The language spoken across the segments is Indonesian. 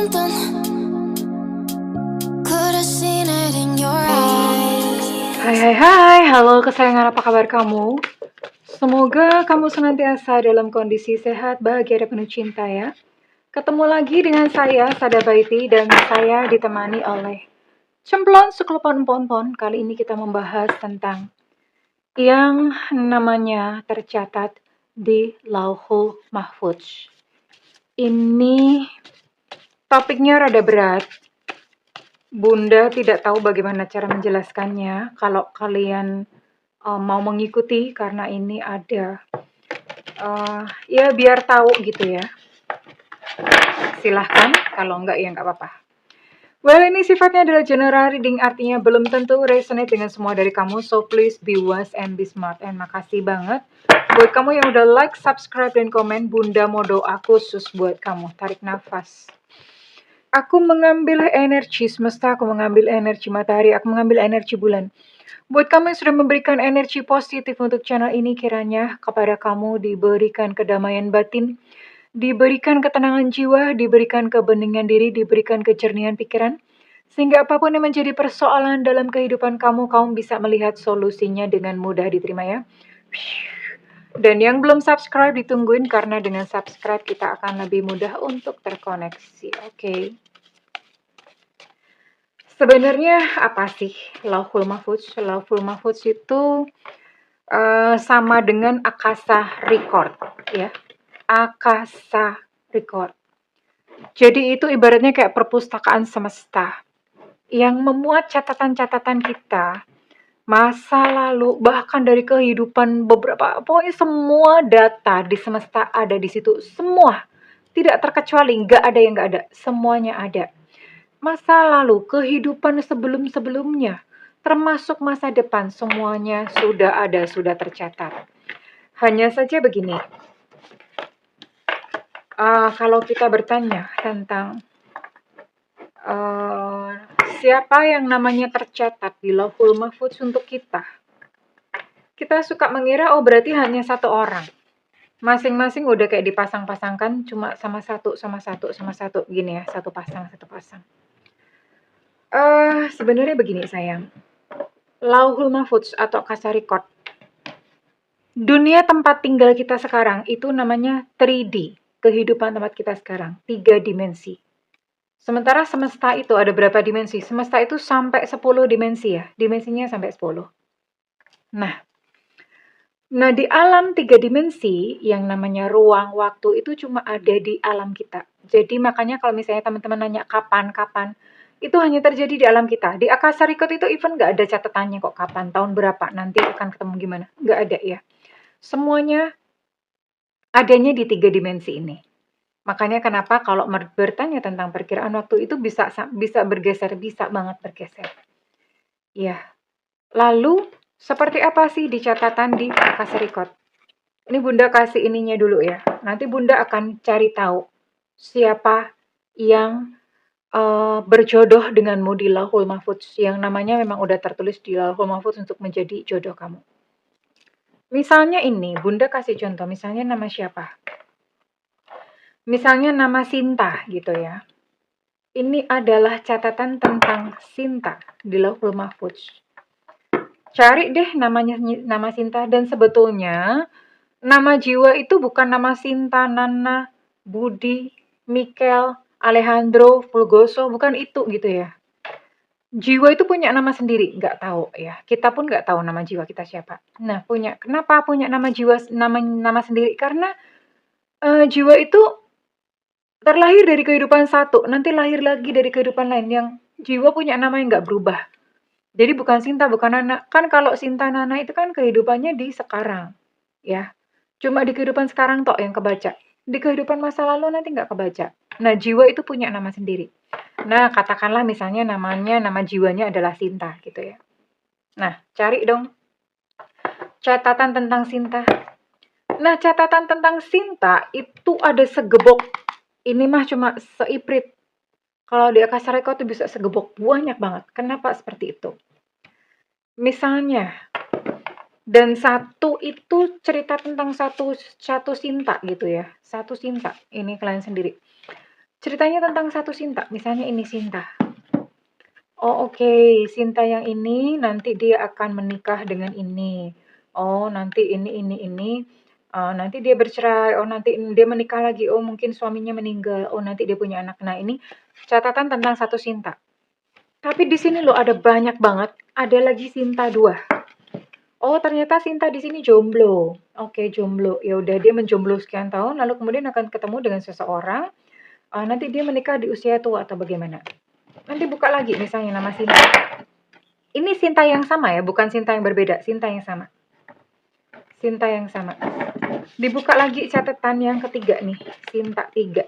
something. Could have seen it in your eyes. Hai, halo kesayangan, apa kabar kamu? Semoga kamu senantiasa dalam kondisi sehat, bahagia, dan penuh cinta ya. Ketemu lagi dengan saya, Sada Baiti, dan saya ditemani oleh Cemplon Suklepon Pon. Kali ini kita membahas tentang yang namanya tercatat di Lauhul Mahfudz. Ini topiknya rada berat. Bunda tidak tahu bagaimana cara menjelaskannya. Kalau kalian mau mengikuti, karena ini ada ya biar tahu gitu ya, silahkan. Kalau enggak ya enggak apa-apa. Well, ini sifatnya adalah general reading, artinya belum tentu resonate dengan semua dari kamu, so please be wise and be smart. And makasih banget buat kamu yang udah like, subscribe, dan komen. Bunda mau doa khusus buat kamu. Tarik nafas. Aku mengambil energi semesta, aku mengambil energi matahari, aku mengambil energi bulan. Buat kamu yang sudah memberikan energi positif untuk channel ini, kiranya kepada kamu diberikan kedamaian batin, diberikan ketenangan jiwa, diberikan kebeningan diri, diberikan kejernihan pikiran, sehingga apapun yang menjadi persoalan dalam kehidupan kamu, kamu bisa melihat solusinya dengan mudah diterima ya. Dan yang belum subscribe ditungguin, karena dengan subscribe kita akan lebih mudah untuk terkoneksi. Oke. Sebenarnya apa sih Lauhul Mahfudz? Lauhul Mahfudz itu sama dengan Akasa Record ya. Akasa Record. Jadi itu ibaratnya kayak perpustakaan semesta yang memuat catatan-catatan kita, masa lalu, bahkan dari kehidupan beberapa, pokoknya semua data di semesta ada di situ. Semua, tidak terkecuali, nggak ada yang nggak ada, semuanya ada. Masa lalu, kehidupan sebelum-sebelumnya, termasuk masa depan, semuanya sudah ada, sudah tercatat. Hanya saja begini, kalau kita bertanya tentang siapa yang namanya tercatat di Lauhul Mahfudz untuk kita suka mengira, oh berarti hanya satu orang. Masing-masing udah kayak dipasang-pasangkan, cuma sama satu gini ya, satu pasang. Sebenarnya begini sayang, Lauhul Mahfudz atau Akasa Record, dunia tempat tinggal kita sekarang itu namanya 3D, kehidupan tempat kita sekarang, 3 dimensi. Sementara semesta itu ada berapa dimensi? Semesta itu sampai 10 dimensi ya, dimensinya sampai 10. Nah di alam 3 dimensi yang namanya ruang, waktu itu cuma ada di alam kita. Jadi makanya kalau misalnya teman-teman nanya kapan, itu hanya terjadi di alam kita. Di Akasa Record itu even nggak ada catatannya kok kapan, tahun berapa, nanti akan ketemu gimana. Nggak ada ya. Semuanya adanya di 3 dimensi ini. Makanya kenapa kalau bertanya tentang perkiraan waktu itu bisa bergeser, bisa banget bergeser. Ya. Lalu seperti apa sih di catatan di Akasa Record? Ini Bunda kasih ininya dulu ya. Nanti Bunda akan cari tahu siapa yang berjodoh denganmu di Lauhul Mahfudz, yang namanya memang udah tertulis di Lauhul Mahfudz untuk menjadi jodoh kamu. Misalnya ini, Bunda kasih contoh, misalnya nama siapa? Misalnya nama Sinta gitu ya. Ini adalah catatan tentang Sinta di Lauhul Mahfudz. Cari deh nama Sinta, dan sebetulnya nama jiwa itu bukan nama Sinta, Nana, Budi, Mikel, Alejandro, Fulgoso, bukan itu gitu ya. Jiwa itu punya nama sendiri, nggak tahu ya. Kita pun nggak tahu nama jiwa kita siapa. Nah, kenapa punya nama jiwa, nama sendiri? Karena jiwa itu terlahir dari kehidupan satu, nanti lahir lagi dari kehidupan lain, yang jiwa punya nama yang nggak berubah. Jadi bukan Sinta, bukan Nana. Kan kalau Sinta, Nana itu kan kehidupannya di sekarang, ya. Cuma di kehidupan sekarang tok yang kebaca. Di kehidupan masa lalu nanti nggak kebaca. Nah, jiwa itu punya nama sendiri. Nah, katakanlah misalnya nama jiwanya adalah Sinta, gitu ya. Nah, cari dong catatan tentang Sinta. Nah, catatan tentang Sinta itu ada segebok. Ini mah cuma seiprit. Kalau di Akasa Record itu bisa segebok, banyak banget. Kenapa seperti itu? Misalnya, dan satu itu cerita tentang satu Sinta gitu ya. Satu Sinta, ini kalian sendiri. ceritanya tentang satu Sinta. Misalnya ini Sinta. Oh oke, Sinta yang ini nanti dia akan menikah dengan ini. Oh nanti ini. Nanti dia bercerai. Oh nanti dia menikah lagi. Oh mungkin suaminya meninggal. Oh nanti dia punya anak. Nah ini catatan tentang satu Sinta. Tapi di sini loh ada banyak banget. Ada lagi Sinta 2. Oh ternyata Sinta di sini jomblo. Oke jomblo. Ya udah dia menjomblo sekian tahun. Lalu kemudian akan ketemu dengan seseorang. Nanti dia menikah di usia tua atau bagaimana? Nanti buka lagi misalnya nama Sinta. Ini Sinta yang sama ya, bukan Sinta yang berbeda, Sinta yang sama. Sinta yang sama. Dibuka lagi catatan yang ketiga nih, Sinta 3.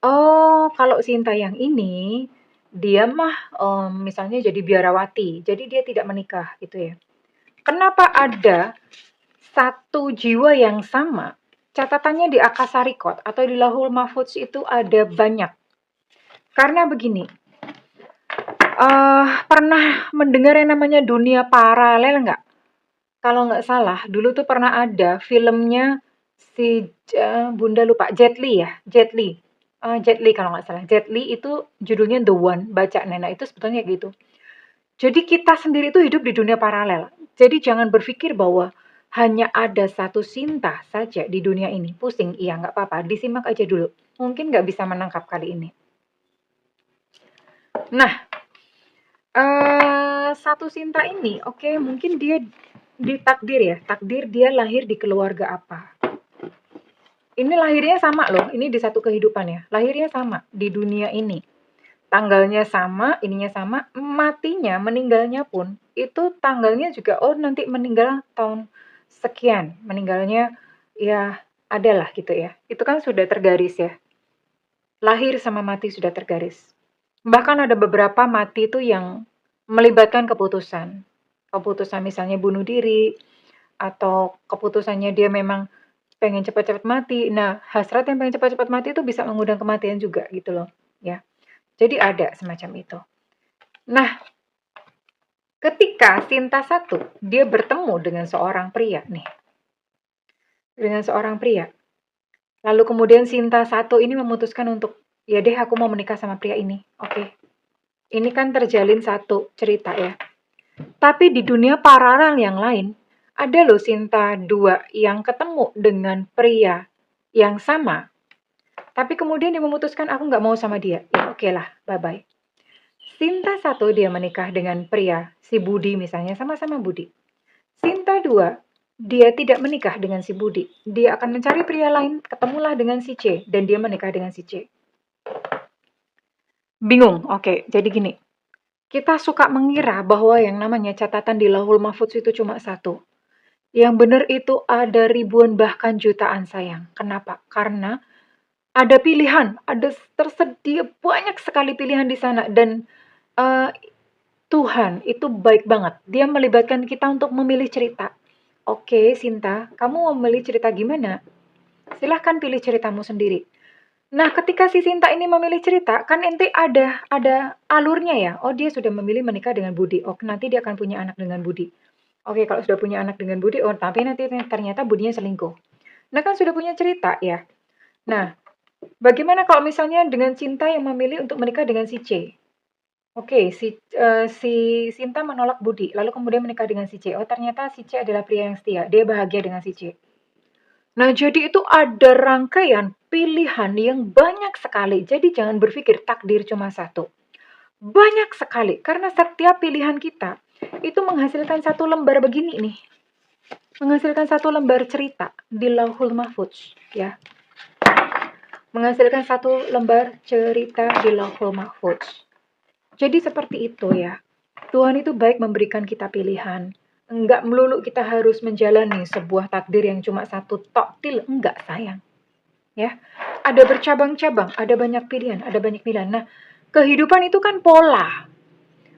Oh, kalau Sinta yang ini, dia mah misalnya jadi biarawati, jadi dia tidak menikah gitu ya. Kenapa ada satu jiwa yang sama? Catatannya di Akasarikot atau di Lauhul Mahfudz itu ada banyak. Karena begini, pernah mendengar yang namanya dunia paralel nggak? Kalau nggak salah, dulu tuh pernah ada filmnya si Bunda lupa, Jet Li ya, Jet Li. Jet Li kalau nggak salah. Jet Li itu judulnya The One, baca Nena itu sebetulnya gitu. Jadi kita sendiri itu hidup di dunia paralel. Jadi jangan berpikir bahwa hanya ada satu Sinta saja di dunia ini. Pusing, iya nggak apa-apa, disimak aja dulu. Mungkin nggak bisa menangkap kali ini. Nah, satu Sinta ini, oke, mungkin dia ditakdir ya, takdir dia lahir di keluarga apa. Ini lahirnya sama loh, ini di satu kehidupan ya, lahirnya sama di dunia ini. Tanggalnya sama, ininya sama, matinya, meninggalnya pun, itu tanggalnya juga, oh nanti meninggal tahun sekian, meninggalnya ya adalah gitu ya. Itu kan sudah tergaris ya, lahir sama mati sudah tergaris. Bahkan ada beberapa mati itu yang melibatkan keputusan. Keputusan misalnya bunuh diri, atau keputusannya dia memang pengen cepat-cepat mati. Nah, hasrat yang pengen cepat-cepat mati itu bisa mengundang kematian juga gitu loh, ya. Jadi ada semacam itu. Nah, ketika Sinta 1 dia bertemu dengan seorang pria nih. Dengan seorang pria. Lalu kemudian Sinta 1 ini memutuskan untuk, ya deh aku mau menikah sama pria ini. Oke. Ini kan terjalin satu cerita ya. Tapi di dunia paralel yang lain, ada loh Sinta 2 yang ketemu dengan pria yang sama. Tapi kemudian dia memutuskan aku nggak mau sama dia. Ya oke lah, bye-bye. Sinta 1 dia menikah dengan pria, si Budi misalnya, sama-sama Budi. Sinta 2, dia tidak menikah dengan si Budi. Dia akan mencari pria lain, ketemulah dengan si C, dan dia menikah dengan si C. Bingung? Oke, jadi gini. Kita suka mengira bahwa yang namanya catatan di Lauhul Mahfudz itu cuma satu. Yang benar itu ada ribuan bahkan jutaan sayang. Kenapa? Karena ada pilihan, ada tersedia banyak sekali pilihan di sana dan Tuhan itu baik banget. Dia melibatkan kita untuk memilih cerita. Oke, Sinta, kamu mau memilih cerita gimana? Silahkan pilih ceritamu sendiri. Nah, ketika si Sinta ini memilih cerita, kan ente ada alurnya ya. Oh, dia sudah memilih menikah dengan Budi. Oh, nanti dia akan punya anak dengan Budi. Oke, kalau sudah punya anak dengan Budi, oh tapi nanti ternyata Budinya selingkuh. Nah, kan sudah punya cerita ya. Nah, bagaimana kalau misalnya dengan Cinta yang memilih untuk menikah dengan si C? Oke, si Sinta menolak Budi, lalu kemudian menikah dengan si C. Oh, ternyata si C adalah pria yang setia. Dia bahagia dengan si C. Nah, jadi itu ada rangkaian pilihan yang banyak sekali. Jadi jangan berpikir takdir cuma satu. Banyak sekali, karena setiap pilihan kita itu menghasilkan satu lembar begini nih. Menghasilkan satu lembar cerita di Lauhul Mahfudz, ya. Menghasilkan satu lembar cerita di Lauhul Mahfudz. Jadi seperti itu ya. Tuhan itu baik memberikan kita pilihan. Enggak melulu kita harus menjalani sebuah takdir yang cuma satu toktil. Enggak, sayang. Ya, ada bercabang-cabang, ada banyak pilihan, ada banyak pilihan. Nah, kehidupan itu kan pola.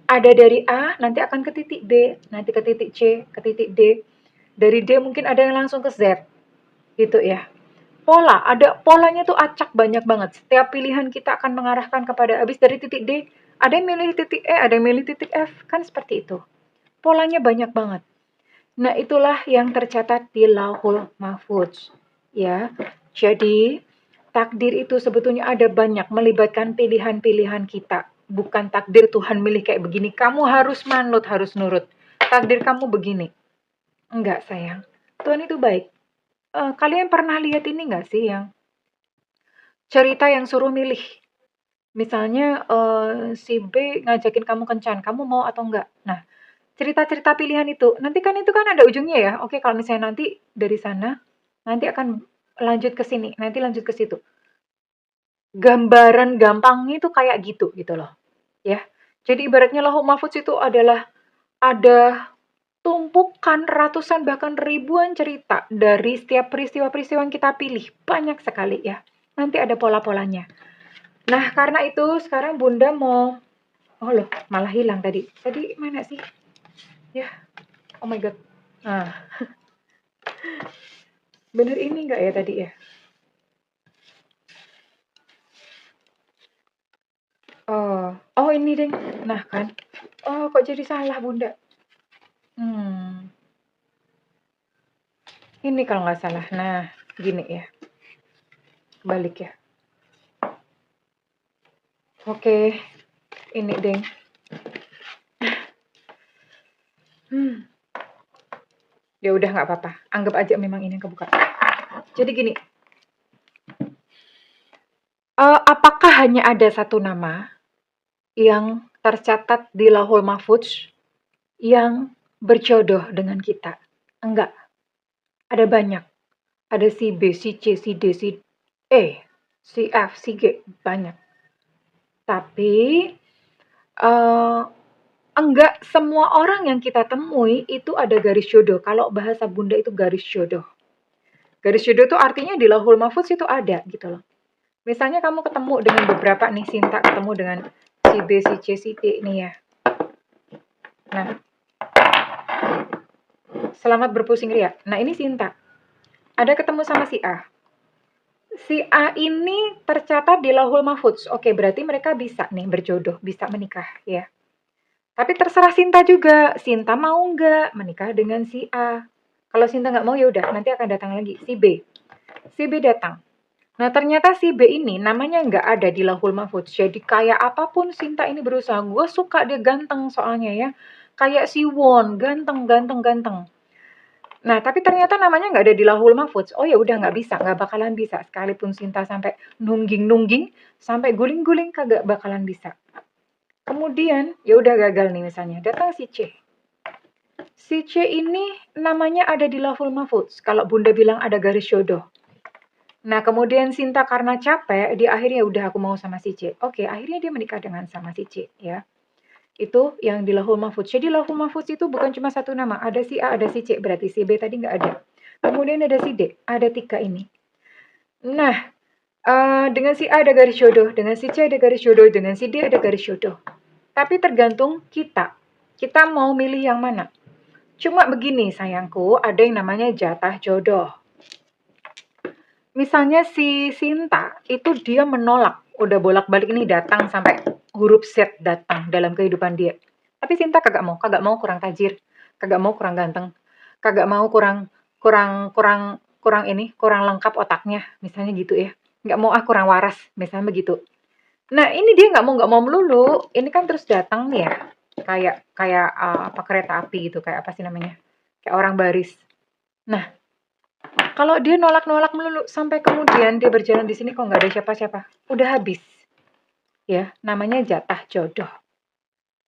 Ada dari A, nanti akan ke titik B, nanti ke titik C, ke titik D. Dari D mungkin ada yang langsung ke Z. Gitu ya. Pola, ada polanya tuh acak banyak banget. Setiap pilihan kita akan mengarahkan kepada habis dari titik D, ada yang milih titik E, ada yang milih titik F, kan seperti itu. Polanya banyak banget. Nah, itulah yang tercatat di Lauhul Mahfudz. Ya. Jadi, takdir itu sebetulnya ada banyak, melibatkan pilihan-pilihan kita. Bukan takdir Tuhan milih kayak begini, kamu harus manut, harus nurut. Takdir kamu begini. Enggak, sayang. Tuhan itu baik. Kalian pernah lihat ini nggak sih yang cerita yang suruh milih? Misalnya si B ngajakin kamu kencan, kamu mau atau enggak? Nah, cerita-cerita pilihan itu, nanti kan itu kan ada ujungnya ya. Oke, kalau misalnya nanti dari sana, nanti akan lanjut ke sini, nanti lanjut ke situ. Gambaran gampangnya itu kayak gitu loh. Ya. Jadi ibaratnya Lauhul Mahfudz itu adalah ada tumpukan ratusan bahkan ribuan cerita dari setiap peristiwa-peristiwa yang kita pilih. Banyak sekali ya. Nanti ada pola-polanya. Nah, karena itu sekarang Bunda mau oh loh, malah hilang tadi. Tadi mana sih? Ya, oh my god. Nah, bener ini enggak ya tadi ya? Oh ini deng. Nah kan. Oh kok jadi salah Bunda? Ini kalau nggak salah. Nah, gini ya. Balik ya. Oke, ini deng. Ya udah nggak apa-apa. Anggap aja memang ini yang kebuka. Jadi gini. Apakah hanya ada satu nama yang tercatat di Lauhul Mahfudz yang berjodoh dengan kita? Enggak. Ada banyak. Ada si B, si C, si D, si E, si F, si G. Banyak. Tapi enggak semua orang yang kita temui itu ada garis jodoh. Kalau bahasa Bunda itu garis jodoh. Garis jodoh itu artinya di Lauhul Mahfudz itu ada gitu loh. Misalnya kamu ketemu dengan beberapa nih, Sinta ketemu dengan si B, si C, si D nih ya. Nah, selamat berpusing ria. Nah ini Sinta. Ada ketemu sama si A. Si A ini tercatat di Lauhul Mahfudz. Oke, berarti mereka bisa nih berjodoh, bisa menikah ya. Tapi terserah Sinta juga. Sinta mau nggak menikah dengan si A? Kalau Sinta nggak mau ya udah, nanti akan datang lagi si B. Si B datang. Nah ternyata si B ini namanya nggak ada di Lauhul Mahfudz. Jadi kayak apapun Sinta ini berusaha. Gue suka dia ganteng soalnya ya. Kayak si Won, ganteng, ganteng, ganteng. Nah tapi ternyata namanya nggak ada di Lauhul Mahfudz. Oh ya udah nggak bisa, nggak bakalan bisa. Sekalipun Sinta sampai nungging-nungging, sampai guling-guling kagak bakalan bisa. Kemudian ya udah gagal nih misalnya. Datang si C. Si C ini namanya ada di Lauhul Mahfudz. Kalau Bunda bilang ada garis jodoh. Nah, kemudian Sinta karena capek, di akhirnya udah aku mau sama si C. Oke, akhirnya dia menikah dengan sama si C, ya. Itu yang di Lauhul Mahfudz. Jadi Lauhul Mahfudz itu bukan cuma satu nama. Ada si A, ada si C. Berarti si B tadi nggak ada. Kemudian ada si D. Ada 3 ini. Nah, dengan si A ada garis jodoh. Dengan si C ada garis jodoh. Dengan si D ada garis jodoh. Tapi tergantung kita. Kita mau milih yang mana. Cuma begini sayangku, ada yang namanya jatah jodoh. Misalnya si Sinta, itu dia menolak, udah bolak-balik ini datang sampai huruf Z datang dalam kehidupan dia. Tapi Sinta kagak mau kurang tajir, kagak mau kurang ganteng, kagak mau kurang kurang lengkap otaknya, misalnya gitu ya. Nggak mau kurang waras, misalnya begitu. Nah ini dia nggak mau melulu, ini kan terus datang nih ya, kayak apa kereta api gitu, kayak apa sih namanya, kayak orang baris. Nah kalau dia nolak-nolak melulu sampai kemudian dia berjalan di sini kok nggak ada siapa-siapa, udah habis. Ya, namanya jatah jodoh.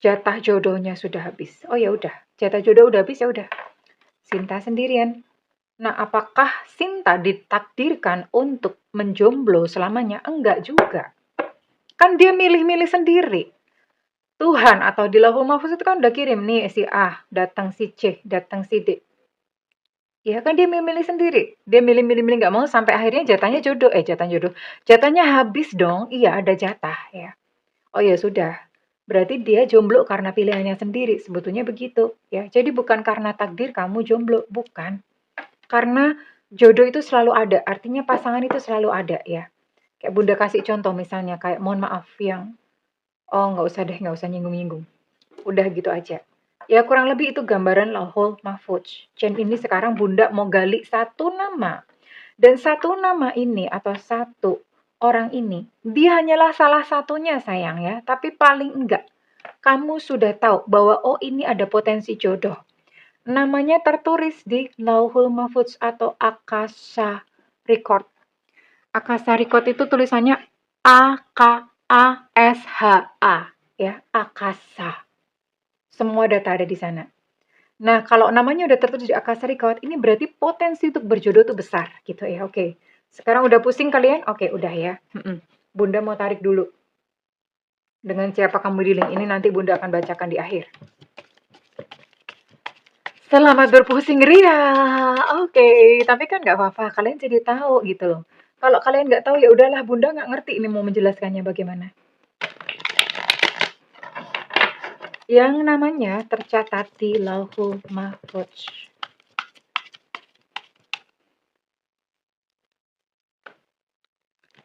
Jatah jodohnya sudah habis. Oh ya udah, jatah jodoh udah habis ya udah. Sinta sendirian. Nah, apakah Sinta ditakdirkan untuk menjomblo selamanya? Enggak juga. Kan dia milih-milih sendiri. Tuhan atau di Lauhul Mahfudz itu kan udah kirim nih si A, datang si C, datang si D. Ya kan dia milih-milih sendiri. Dia milih-milih nggak mau sampai akhirnya jatahnya jodoh. Jatah jodoh. Jatahnya habis dong. Iya ada jatah ya. Oh ya sudah. Berarti dia jomblo karena pilihannya sendiri. Sebetulnya begitu ya. Jadi bukan karena takdir kamu jomblo. Bukan. Karena jodoh itu selalu ada. Artinya pasangan itu selalu ada ya. Kayak Bunda kasih contoh misalnya. Kayak mohon maaf yang. Oh nggak usah deh. Nggak usah nyinggung-nyinggung. Udah gitu aja. Ya kurang lebih itu gambaran Lauhul Mahfudz. Dan ini sekarang Bunda mau gali satu nama. Dan satu nama ini atau satu orang ini, dia hanyalah salah satunya sayang ya, tapi paling enggak kamu sudah tahu bahwa oh ini ada potensi jodoh. Namanya tertulis di Lauhul Mahfudz atau Akasha Record. Akasha Record itu tulisannya A-K-A-S-H-A ya, Akasha. Semua data ada di sana. Nah, kalau namanya udah tertulis di Akasha Record, ini berarti potensi untuk berjodoh tuh besar gitu ya. Oke. Sekarang udah pusing kalian? Oke, udah ya. Bunda mau tarik dulu. Dengan siapa kamu di link ini nanti Bunda akan bacakan di akhir. Selamat berpusing ria. Oke, tapi kan nggak apa-apa. Kalian jadi tahu gitu loh. Kalau kalian nggak tahu ya udahlah, Bunda nggak ngerti ini mau menjelaskannya bagaimana. Yang namanya tercatat di Lauhul Mahfudz.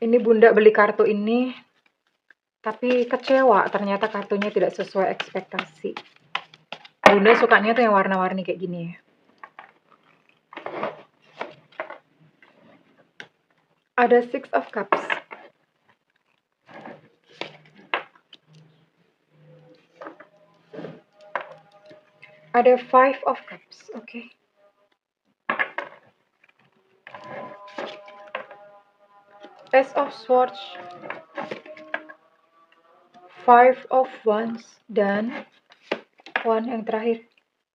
Ini Bunda beli kartu ini, tapi kecewa ternyata kartunya tidak sesuai ekspektasi. Bunda sukanya tuh yang warna-warni kayak gini ya. Ada Six of Cups. Ada Five of Cups, oke. Ace of Swords, Five of Wands, dan One yang terakhir,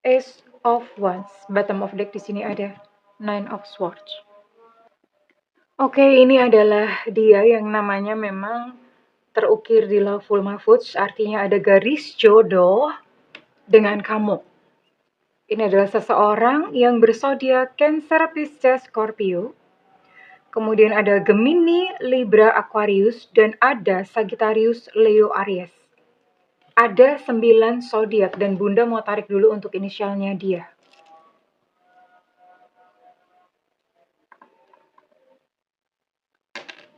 Ace of Wands. Bottom of deck di sini ada Nine of Swords. Oke, ini adalah dia yang namanya memang terukir di Lauhul Mahfudz, artinya ada garis jodoh dengan kamu. Ini adalah seseorang yang berzodiak Cancer, Pisces, Scorpio. Kemudian ada Gemini, Libra, Aquarius, dan ada Sagittarius, Leo, Aries. Ada 9 zodiak dan Bunda mau tarik dulu untuk inisialnya dia.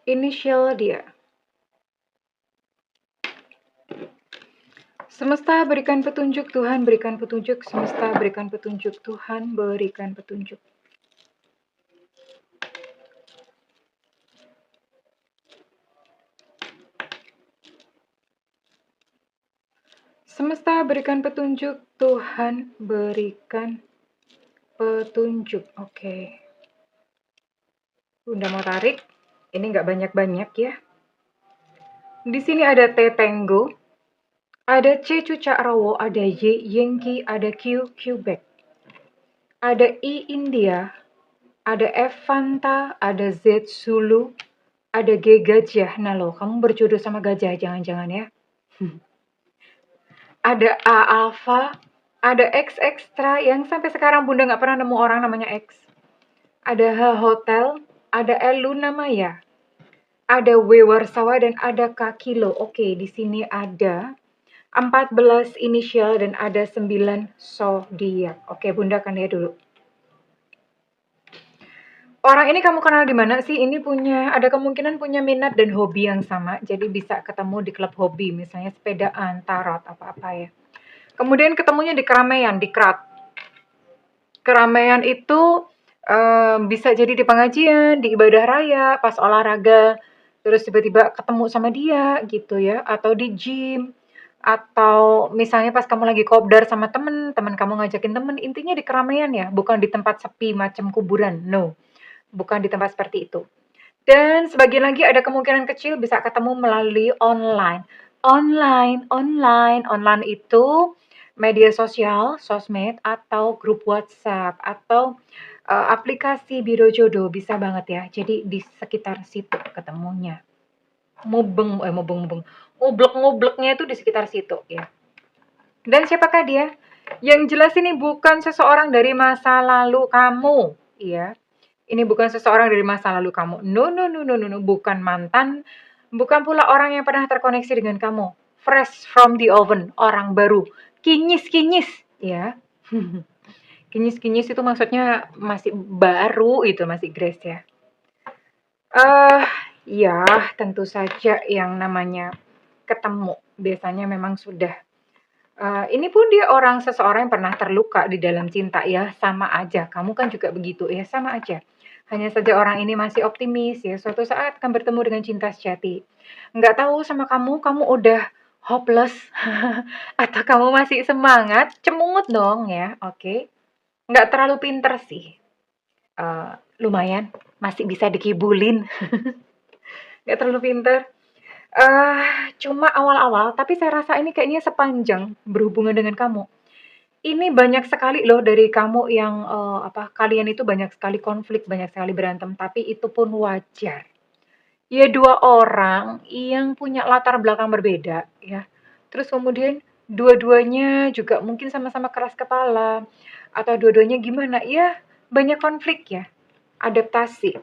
Inisial dia. Semesta berikan petunjuk, Tuhan berikan petunjuk, semesta berikan petunjuk, Tuhan berikan petunjuk. Semesta berikan petunjuk, Tuhan berikan petunjuk. Oke. Bunda mau tarik. Ini nggak banyak-banyak ya. Di sini ada T Tango, ada C Cucak Rawo, ada Y Yankee, ada Q Quebec, ada I India, ada F Fanta, ada Z Zulu, ada G Gajah. Nah loh, kamu berjodoh sama gajah jangan-jangan ya. Ada A Alpha, ada X Extra yang sampai sekarang Bunda nggak pernah nemu orang namanya X. Ada H Hotel, ada L Luna Maya, ada W Warsawa, dan ada K Kilo. Oke, di sini ada 14 inisial dan ada 9 zodiak. Oke, Bunda akan lihat dulu. Orang ini kamu kenal di mana sih? Ini ada kemungkinan punya minat dan hobi yang sama. Jadi bisa ketemu di klub hobi, misalnya sepedaan, tarot, apa-apa ya. Kemudian ketemunya di keramaian, di crowd. Keramaian itu bisa jadi di pengajian, di ibadah raya, pas olahraga, terus tiba-tiba ketemu sama dia gitu ya, atau di gym, atau misalnya pas kamu lagi kopdar sama temen kamu ngajakin temen, intinya di keramaian ya, bukan di tempat sepi macam kuburan, no. Bukan di tempat seperti itu. Dan sebagian lagi ada kemungkinan kecil bisa ketemu melalui online. Online itu media sosial, sosmed, atau grup WhatsApp, atau aplikasi biro jodoh, bisa banget ya. Jadi di sekitar situ ketemunya. Ngublek-ngubleknya itu di sekitar situ ya. Dan siapakah dia? Yang jelas ini bukan seseorang dari masa lalu kamu, ya. Ini bukan seseorang dari masa lalu kamu. No, bukan mantan, bukan pula orang yang pernah terkoneksi dengan kamu. Fresh from the oven, orang baru. Kinyis, ya. Kinyis itu maksudnya masih baru itu, masih grace ya. Ya, tentu saja yang namanya ketemu biasanya memang sudah. Ini pun dia seseorang yang pernah terluka di dalam cinta ya, sama aja. Kamu kan juga begitu ya, sama aja. Hanya saja orang ini masih optimis ya, suatu saat akan bertemu dengan cinta sejati. Nggak tahu sama kamu udah hopeless atau kamu masih semangat, cemungut dong ya, oke. Nggak terlalu pinter sih, lumayan, masih bisa dikibulin, nggak terlalu pinter. Cuma awal-awal, tapi saya rasa ini kayaknya sepanjang berhubungan dengan kamu. Ini banyak sekali loh dari kamu yang, kalian itu banyak sekali konflik, banyak sekali berantem, tapi itu pun wajar. Ya 2 orang yang punya latar belakang berbeda ya, terus kemudian dua-duanya juga mungkin sama-sama keras kepala, atau dua-duanya gimana, ya banyak konflik ya, adaptasi,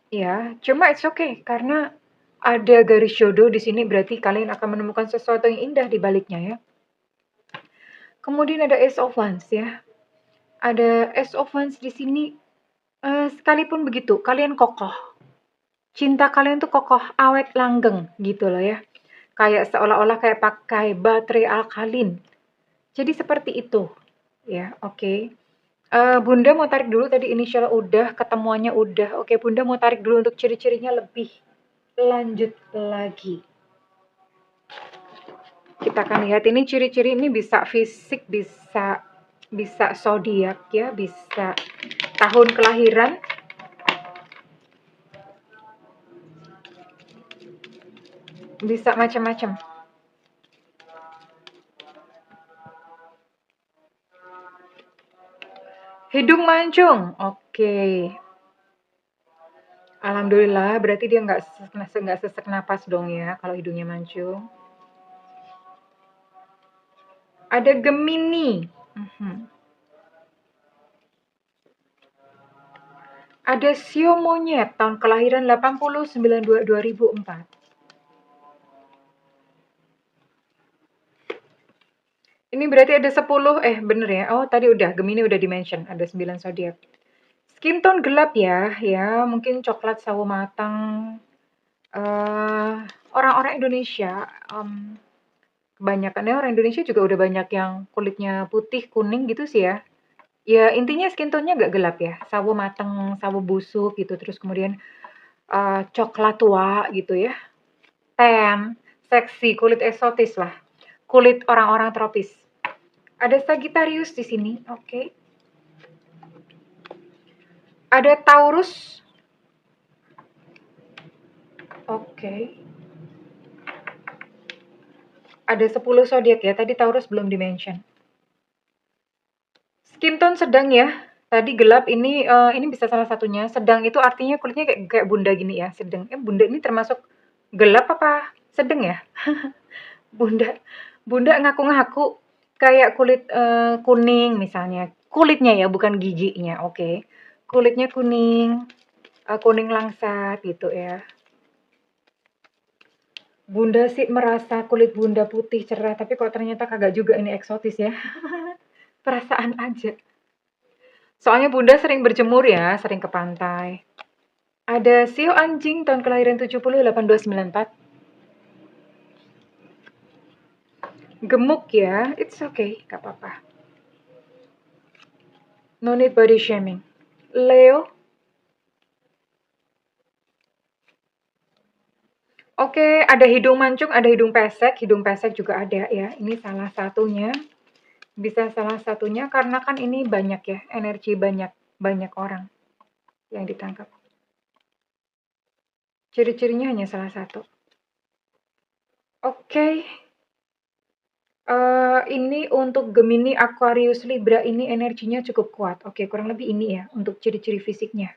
ya. Cuma it's okay karena ada garis jodoh di sini berarti kalian akan menemukan sesuatu yang indah di baliknya ya. Kemudian ada Ace of Wands ya. Ada Ace of Wands di sini, sekalipun begitu kalian kokoh. Cinta kalian tuh kokoh, awet langgeng gitu loh ya. Kayak seolah-olah kayak pakai baterai alkalin. Jadi seperti itu. Ya, oke. Bunda mau tarik dulu tadi inisial udah, ketemuannya udah. Oke, Bunda mau tarik dulu untuk ciri-cirinya lebih lanjut lagi. Kita akan lihat ini ciri-ciri ini bisa fisik, bisa zodiak ya, bisa tahun kelahiran, bisa macam-macam. Hidung mancung, oke. Alhamdulillah, berarti dia nggak sesek napas dong ya kalau hidungnya mancung. Ada Gemini. Mhm. Ada Sio Monyet, tahun kelahiran 80/92/2004. Ini berarti ada 10, bener ya. Oh, tadi udah, Gemini udah dimention, ada 9 zodiak. Skin tone gelap ya, ya mungkin coklat sawo matang. Orang-orang Indonesia, kebanyakannya orang Indonesia juga udah banyak yang kulitnya putih, kuning gitu sih ya. Ya intinya skin tone-nya nggak gelap ya, sawo mateng, sawo busuk gitu, terus kemudian coklat tua gitu ya, tan, seksi, kulit eksotis lah, kulit orang-orang tropis. Ada Sagittarius di sini, oke. Ada Taurus, oke. Ada 10 zodiak ya, tadi Taurus belum dimention. Skin tone sedang ya, tadi gelap, ini bisa salah satunya. Sedang itu artinya kulitnya kayak Bunda gini ya, sedang. Bunda ini termasuk gelap apa sedang ya? Bunda Bunda ngaku-ngaku kayak kulit, kuning misalnya. Kulitnya ya, bukan giginya, oke. Kulitnya kuning, kuning langsat gitu ya. Bunda sih merasa kulit Bunda putih cerah, tapi kok ternyata kagak juga, ini eksotis ya. Perasaan aja. Soalnya Bunda sering berjemur ya, sering ke pantai. Ada Sio Anjing tahun kelahiran 70/82/94. Gemuk ya, it's okay, gak apa-apa. No need body shaming. Leo, oke, ada hidung mancung, ada hidung pesek juga ada ya. Ini salah satunya, bisa salah satunya karena kan ini banyak ya, energi banyak orang yang ditangkap. Ciri-cirinya hanya salah satu. Oke, ini untuk Gemini, Aquarius, Libra ini energinya cukup kuat. Oke, kurang lebih ini ya untuk ciri-ciri fisiknya.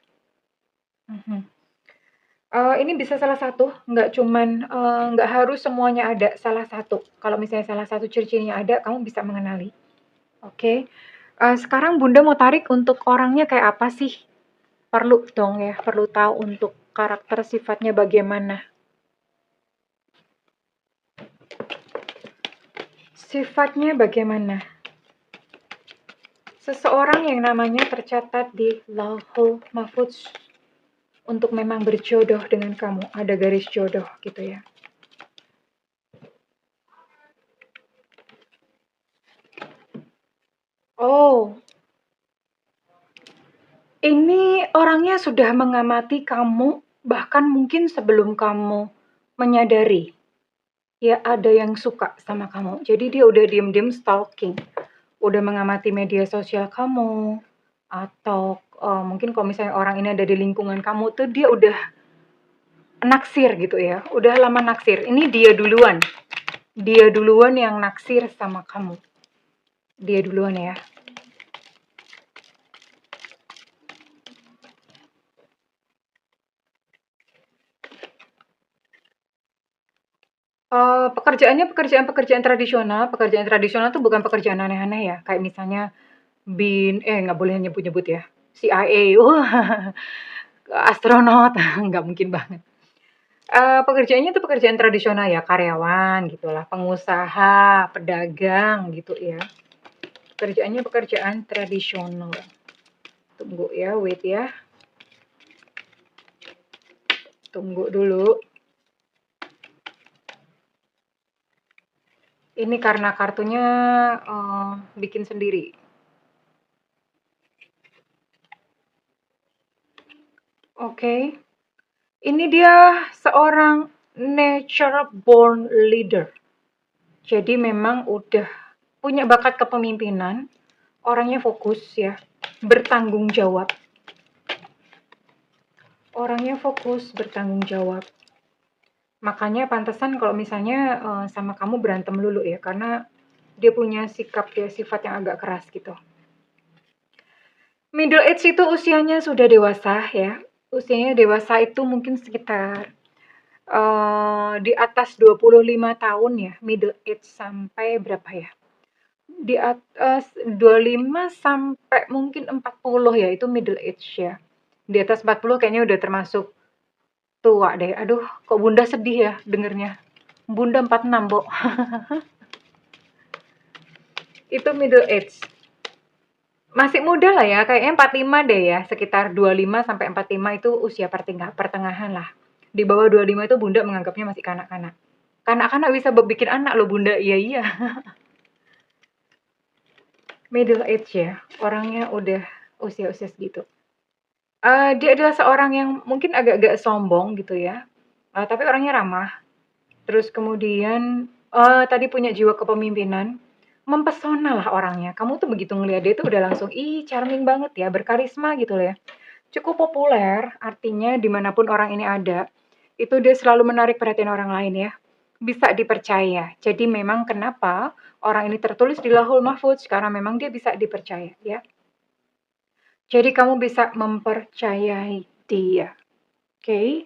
Mhm. Ini bisa salah satu, nggak harus semuanya ada, salah satu. Kalau misalnya salah satu ciri-cirinya ada, kamu bisa mengenali. Oke. Sekarang Bunda mau tarik untuk orangnya kayak apa sih? Perlu dong ya, perlu tahu untuk karakter sifatnya bagaimana. Sifatnya bagaimana? Seseorang yang namanya tercatat di Lauhul Mahfudz untuk memang berjodoh dengan kamu, ada garis jodoh gitu ya. Oh, Ini orangnya sudah mengamati kamu, bahkan mungkin sebelum kamu menyadari. Ya, ada yang suka sama kamu. Jadi dia udah diem-diem stalking. Udah mengamati media sosial kamu. Atau mungkin kalau misalnya orang ini ada di lingkungan kamu tuh dia udah naksir gitu ya. Udah lama naksir. Ini dia duluan. Dia duluan yang naksir sama kamu. Dia duluan ya. Pekerjaannya pekerjaan tradisional tuh bukan pekerjaan aneh-aneh ya, kayak misalnya nggak boleh nyebut-nyebut ya, CIA, astronot, nggak mungkin banget. Pekerjaannya tuh pekerjaan tradisional ya, karyawan gitulah, pengusaha, pedagang gitu ya. Pekerjaannya pekerjaan tradisional. Tunggu ya, wait ya. Tunggu dulu. Ini karena kartunya bikin sendiri. Oke. Ini dia seorang nature born leader. Jadi memang udah punya bakat kepemimpinan, orangnya fokus ya, bertanggung jawab. Orangnya fokus, bertanggung jawab. Makanya pantesan kalau misalnya sama kamu berantem dulu ya, karena dia punya sifat yang agak keras gitu. Middle age itu usianya sudah dewasa ya. Usianya dewasa itu mungkin sekitar di atas 25 tahun ya, middle age sampai berapa ya? Di atas 25 sampai mungkin 40 ya, itu middle age ya. Di atas 40 kayaknya udah termasuk tua deh. Aduh, kok Bunda sedih ya dengernya. Bunda 46, Bo. Itu middle age. Masih muda lah ya, kayaknya 45 deh ya, sekitar 25 sampai 45 itu usia pertengahan lah. Di bawah 25 itu Bunda menganggapnya masih kanak-kanak. Kanak-kanak bisa bikin anak loh Bunda, iya. Middle age ya, orangnya udah usia-usia segitu. Dia adalah seorang yang mungkin agak-agak sombong gitu ya, tapi orangnya ramah. Terus kemudian, tadi punya jiwa kepemimpinan, mempesona lah orangnya. Kamu tuh begitu ngelihat dia tuh udah langsung, ih charming banget ya, berkarisma gitu loh ya. Cukup populer, artinya dimanapun orang ini ada, itu dia selalu menarik perhatian orang lain ya. Bisa dipercaya. Jadi memang kenapa orang ini tertulis di Lauhul Mahfudz, karena memang dia bisa dipercaya ya. Jadi kamu bisa mempercayai dia. Oke?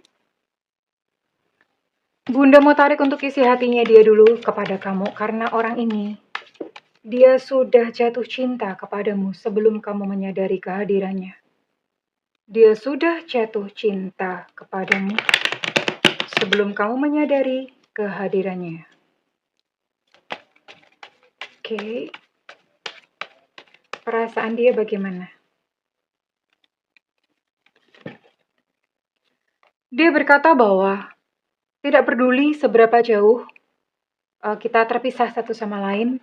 Bunda mau tarik untuk isi hatinya dia dulu kepada kamu karena orang ini dia sudah jatuh cinta kepadamu sebelum kamu menyadari kehadirannya. Dia sudah jatuh cinta kepadamu sebelum kamu menyadari kehadirannya. Oke. Perasaan dia bagaimana? Dia berkata bahwa tidak peduli seberapa jauh kita terpisah satu sama lain,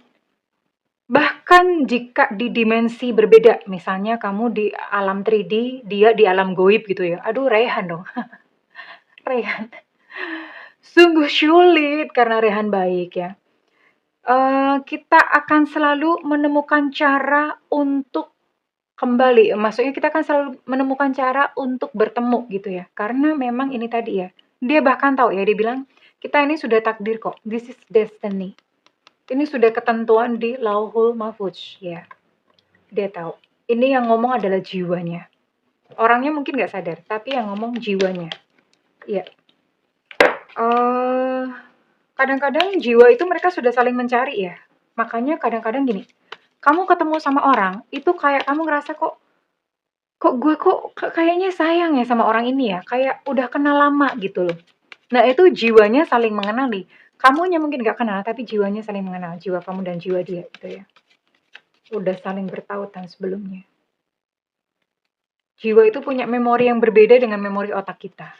bahkan jika di dimensi berbeda, misalnya kamu di alam 3D, dia di alam goib gitu ya. Aduh, Rehan dong. Rehan. Sungguh sulit karena Rehan baik ya. Kita akan selalu menemukan cara untuk kembali. Maksudnya kita akan selalu menemukan cara untuk bertemu gitu ya. Karena memang ini tadi ya. Dia bahkan tahu ya, dia bilang, kita ini sudah takdir kok. This is destiny. Ini sudah ketentuan di Lauhul Mahfudz ya. Dia tahu. Ini yang ngomong adalah jiwanya. Orangnya mungkin nggak sadar, tapi yang ngomong jiwanya. Ya. Kadang-kadang jiwa itu mereka sudah saling mencari ya. Makanya kadang-kadang gini, kamu ketemu sama orang, itu kayak kamu ngerasa kok gue kayaknya sayang ya sama orang ini ya, kayak udah kenal lama gitu loh. Nah itu jiwanya saling mengenali. Kamunya mungkin gak kenal, tapi jiwanya saling mengenal. Jiwa kamu dan jiwa dia gitu ya. Udah saling bertautan sebelumnya. Jiwa itu punya memori yang berbeda dengan memori otak kita.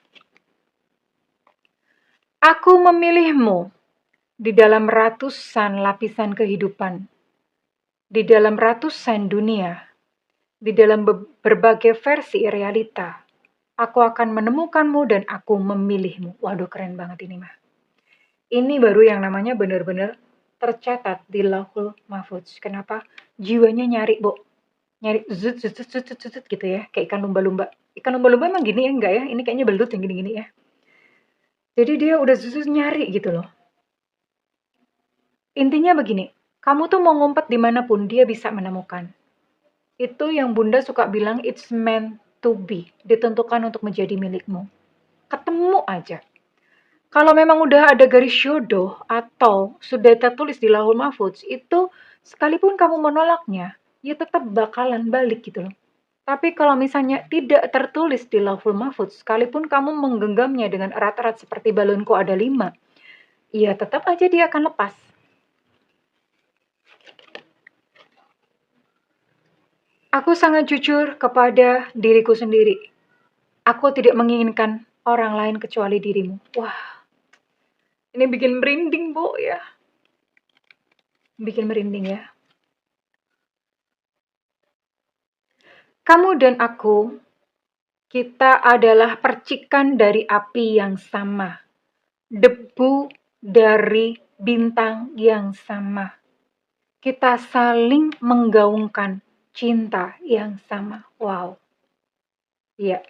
Aku memilihmu di dalam ratusan lapisan kehidupan, di dalam ratusan dunia, di dalam berbagai versi realita. Aku akan menemukanmu dan aku memilihmu. Waduh, keren banget ini mah. Ini baru yang namanya benar-benar tercatat di Lauhul Mahfudz. Kenapa? Jiwanya nyari, Bo. Nyari zut zut zut zut zut zut gitu ya, kayak ikan lumba-lumba. Ikan lumba-lumba emang gini ya? Enggak ya? Ini kayaknya belut yang gini-gini ya. Jadi dia udah zut nyari gitu loh. Intinya begini, kamu tuh mau ngumpet dimanapun dia bisa menemukan. Itu yang Bunda suka bilang it's meant to be, ditentukan untuk menjadi milikmu. Ketemu aja. Kalau memang udah ada garis jodoh atau sudah tertulis di Lauhul Mahfudz, itu sekalipun kamu menolaknya, ya tetap bakalan balik gitu loh. Tapi kalau misalnya tidak tertulis di Lauhul Mahfudz, sekalipun kamu menggenggamnya dengan erat-erat seperti balonku ada 5, ya tetap aja dia akan lepas. Aku sangat jujur kepada diriku sendiri. Aku tidak menginginkan orang lain kecuali dirimu. Wah, ini bikin merinding, Bu, ya. Bikin merinding, ya. Kamu dan aku, kita adalah percikan dari api yang sama. Debu dari bintang yang sama. Kita saling menggaungkan cinta yang sama. Wow. Iya.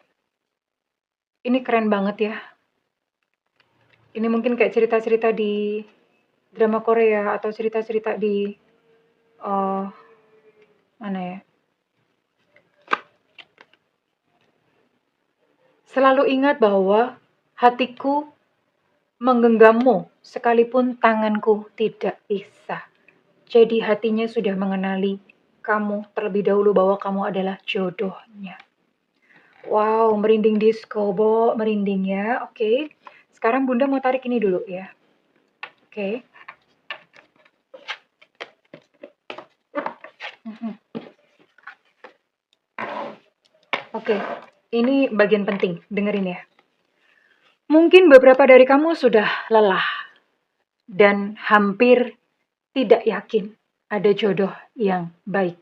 Ini keren banget ya. Ini mungkin kayak cerita-cerita di drama Korea atau cerita-cerita di mana ya? Selalu ingat bahwa hatiku menggenggammu sekalipun tanganku tidak bisa. Jadi hatinya sudah mengenali kamu terlebih dahulu bahwa kamu adalah jodohnya. Wow, merinding disco, Bo, merinding ya. Oke. Sekarang Bunda mau tarik ini dulu ya. Oke. Oke, ini bagian penting, dengerin ya. Mungkin beberapa dari kamu sudah lelah dan hampir tidak yakin ada jodoh yang baik.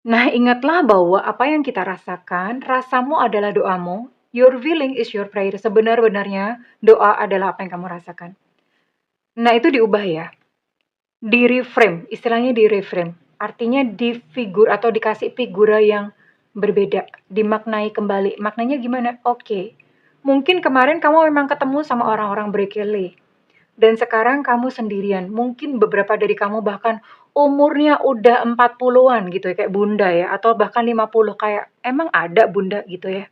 Nah, ingatlah bahwa apa yang kita rasakan, rasamu adalah doamu, your feeling is your prayer. Sebenar-benarnya doa adalah apa yang kamu rasakan. Nah, itu diubah ya. Di reframe, istilahnya di reframe. Artinya di figur atau dikasih figura yang berbeda, dimaknai kembali. Maknanya gimana? Oke. Mungkin kemarin kamu memang ketemu sama orang-orang berkele. Dan sekarang kamu sendirian. Mungkin beberapa dari kamu bahkan umurnya udah 40-an gitu ya, kayak Bunda ya. Atau bahkan 50, kayak emang ada Bunda gitu ya.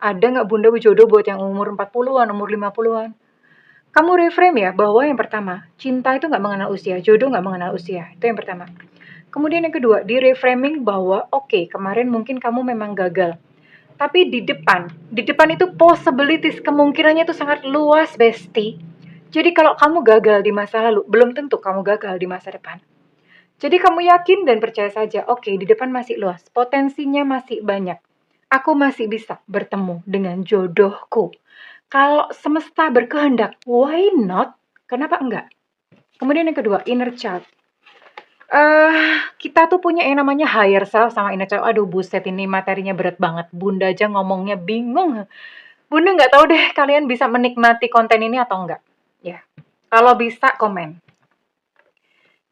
Ada nggak Bunda jodoh buat yang umur 40-an, umur 50-an? Kamu reframe ya, bahwa yang pertama, cinta itu nggak mengenal usia, jodoh nggak mengenal usia. Itu yang pertama. Kemudian yang kedua, di reframing bahwa oke, kemarin mungkin kamu memang gagal. Tapi di depan itu possibilities, kemungkinannya itu sangat luas, Besti. Jadi kalau kamu gagal di masa lalu, belum tentu kamu gagal di masa depan. Jadi kamu yakin dan percaya saja, oke, di depan masih luas, potensinya masih banyak. Aku masih bisa bertemu dengan jodohku. Kalau semesta berkehendak, why not? Kenapa enggak? Kemudian yang kedua, inner child. Kita tuh punya yang namanya higher self sama inner child. Aduh, buset, ini materinya berat banget. Bunda aja ngomongnya bingung. Bunda nggak tahu deh kalian bisa menikmati konten ini atau enggak. Ya, kalau bisa komen.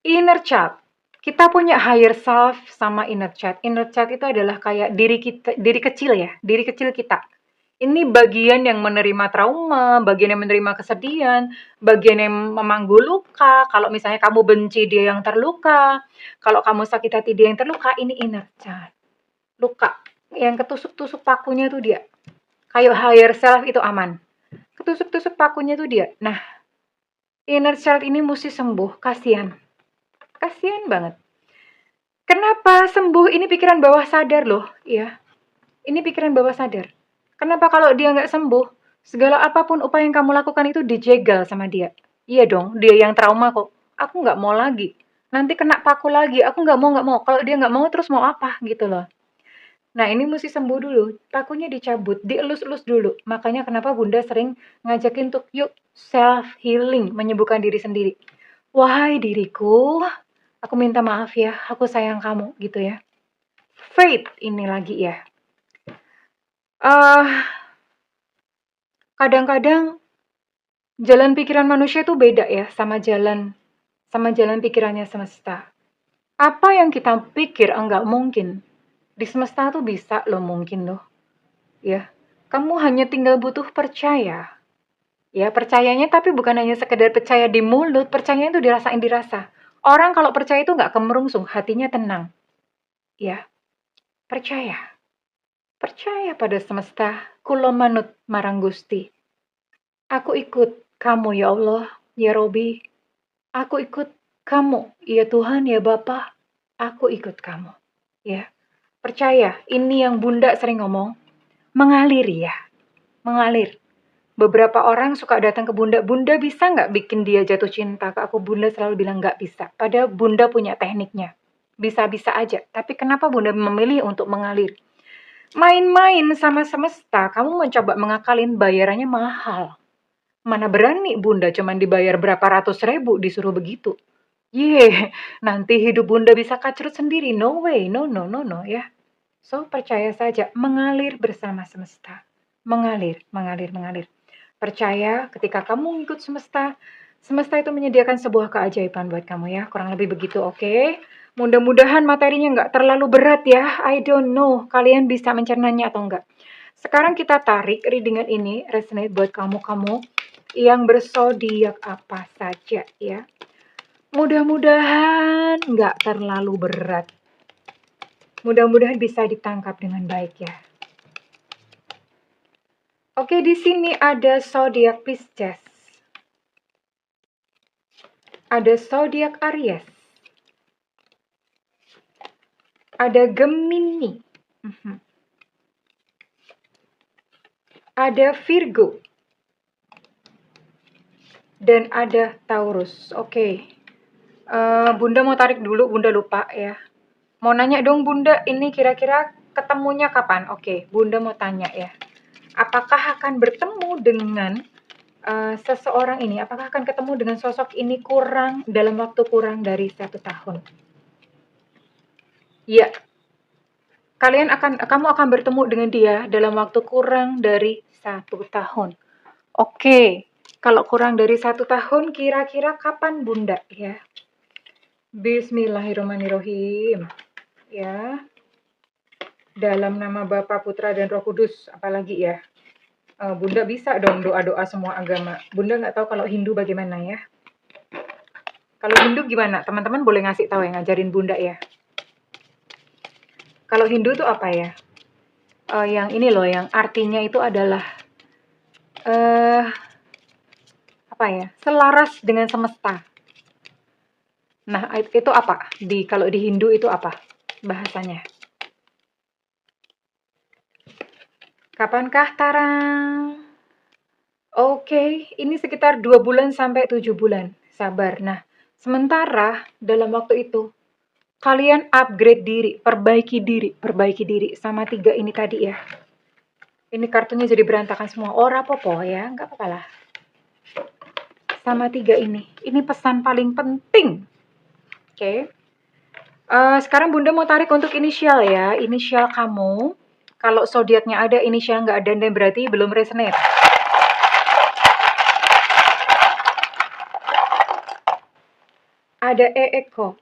Inner child. Kita punya higher self sama inner child. Inner child itu adalah kayak diri kita, diri kecil ya, diri kecil kita. Ini bagian yang menerima trauma, bagian yang menerima kesedihan, bagian yang memanggu luka. Kalau misalnya kamu benci dia yang terluka, kalau kamu sakit hati dia yang terluka, ini inner child. Luka. Yang ketusuk-tusuk pakunya tuh dia. Kayak higher self itu aman. Ketusuk-tusuk pakunya tuh dia. Nah, inner child ini mesti sembuh. Kasihan. Kasihan banget. Kenapa sembuh? Ini pikiran bawah sadar loh. Ya. Ini pikiran bawah sadar. Kenapa kalau dia nggak sembuh, segala apapun upaya yang kamu lakukan itu dijegal sama dia? Iya dong, dia yang trauma kok. Aku nggak mau lagi. Nanti kena paku lagi. Aku nggak mau. Kalau dia nggak mau, terus mau apa gitu loh. Nah, ini mesti sembuh dulu. Pakunya dicabut, dielus-elus dulu. Makanya kenapa Bunda sering ngajakin untuk yuk self-healing, menyembuhkan diri sendiri. Wahai diriku, aku minta maaf ya, aku sayang kamu gitu ya. Faith ini lagi ya. Eh, Kadang-kadang jalan pikiran manusia itu beda ya sama jalan pikirannya semesta. Apa yang kita pikir enggak mungkin, di semesta tuh bisa loh, mungkin loh. Ya, kamu hanya tinggal butuh percaya. Ya, percayanya tapi bukan hanya sekedar percaya di mulut, percayanya itu dirasain dirasa. Orang kalau percaya itu nggak kemerungsung, hatinya tenang. Ya, percaya. Percaya pada semesta, kulo manut marang Gusti. Aku ikut kamu ya Allah, ya Robi. Aku ikut kamu, ya Tuhan, ya Bapa. Aku ikut kamu. Ya, percaya. Ini yang Bunda sering ngomong, mengalir ya, mengalir. Beberapa orang suka datang ke Bunda, Bunda bisa nggak bikin dia jatuh cinta ke aku? Bunda selalu bilang nggak bisa. Padahal Bunda punya tekniknya. Bisa-bisa aja. Tapi kenapa Bunda memilih untuk mengalir? Main-main sama semesta, kamu mencoba mengakalin, bayarannya mahal. Mana berani Bunda cuman dibayar berapa ratus ribu disuruh begitu. Nanti hidup Bunda bisa kacrut sendiri. No way, no, no, no, no ya. So, percaya saja, mengalir bersama semesta. Mengalir, mengalir, mengalir. Percaya ketika kamu ngikut semesta, semesta itu menyediakan sebuah keajaiban buat kamu ya. Kurang lebih begitu, oke? Mudah-mudahan materinya nggak terlalu berat ya. I don't know, kalian bisa mencernanya atau enggak. Sekarang kita tarik readingan ini, resonate buat kamu-kamu yang bersodiak apa saja ya. Mudah-mudahan nggak terlalu berat. Mudah-mudahan bisa ditangkap dengan baik ya. Oke, di sini ada zodiak Pisces. Ada zodiak Aries. Ada Gemini. Ada Virgo. Dan ada Taurus. Oke. Bunda mau tarik dulu, Bunda lupa ya. Mau nanya dong Bunda, ini kira-kira ketemunya kapan? Oke, Bunda mau tanya ya. Apakah akan bertemu dengan seseorang ini? Apakah akan ketemu dengan sosok ini dalam waktu kurang dari 1 tahun? Ya, kamu akan bertemu dengan dia dalam waktu kurang dari 1 tahun. Oke, kalau kurang dari 1 tahun, kira-kira kapan Bunda ya? Bismillahirrahmanirrahim. Ya, dalam nama Bapa, Putra, dan Roh Kudus, apalagi ya? Bunda bisa dong doa-doa semua agama. Bunda nggak tahu kalau Hindu bagaimana ya. Kalau Hindu gimana? Teman-teman boleh ngasih tahu yang ngajarin Bunda ya. Kalau Hindu itu apa ya? Yang ini loh, yang artinya itu adalah apa ya? Selaras dengan semesta. Nah, itu apa? Kalau di Hindu itu apa bahasanya? Kapankah tarang? Oke, ini sekitar 2 bulan sampai 7 bulan. Sabar. Nah, sementara dalam waktu itu kalian upgrade diri, perbaiki diri sama 3 ini tadi ya. Ini kartunya jadi berantakan semua. Ora apa-apa ya, nggak apa-apa lah. Sama 3 ini. Ini pesan paling penting. Oke. Sekarang Bunda mau tarik untuk inisial ya. Inisial kamu. Kalau zodiaknya ada, inisial nggak ada, dan berarti belum resonate. Ada E Eko.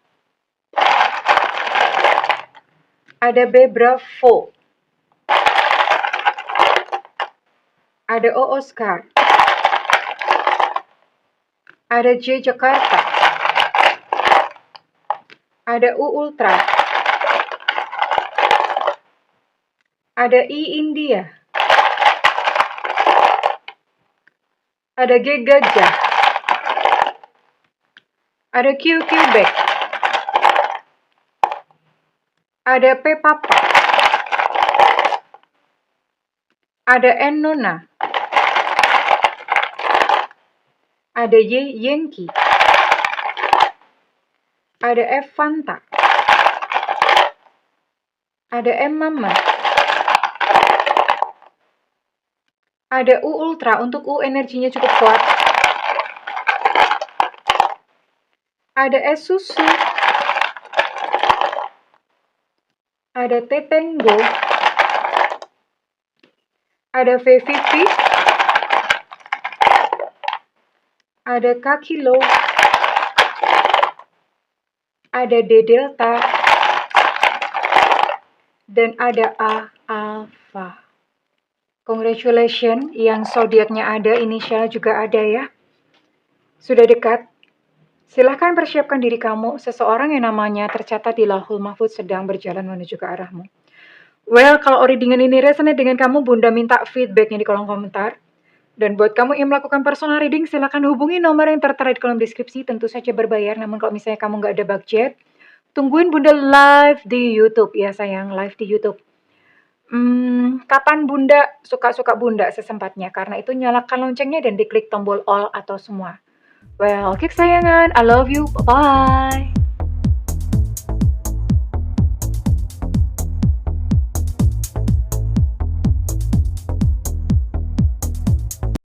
Ada B Bravo. Ada O Oscar. Ada J Jakarta. Ada U Ultra. Ada I India. Ada G Gajah. Ada Q Quebec. Ada P Papa. Ada N Nona. Ada Y Yankee. Ada F Fanta. Ada M Mama. Ada U Ultra, untuk U energinya cukup kuat. Ada S Susu. ada Tetenggo, ada VVV, ada Kakilo, ada D Delta, dan ada A Alpha. Congratulations, yang zodiaknya ada, inisial juga ada ya. Sudah dekat. Silahkan persiapkan diri kamu, seseorang yang namanya tercatat di Lauhul Mahfuz sedang berjalan menuju ke arahmu. Well, kalau readingan ini resonate dengan kamu, Bunda minta feedbacknya di kolom komentar. Dan buat kamu yang melakukan personal reading, silahkan hubungi nomor yang tertera di kolom deskripsi, tentu saja berbayar. Namun kalau misalnya kamu nggak ada budget, tungguin Bunda live di YouTube ya sayang, live di YouTube. Kapan Bunda suka-suka Bunda sesempatnya, karena itu nyalakan loncengnya dan diklik tombol all atau semua. Well, oke kesayangan, I love you, bye-bye.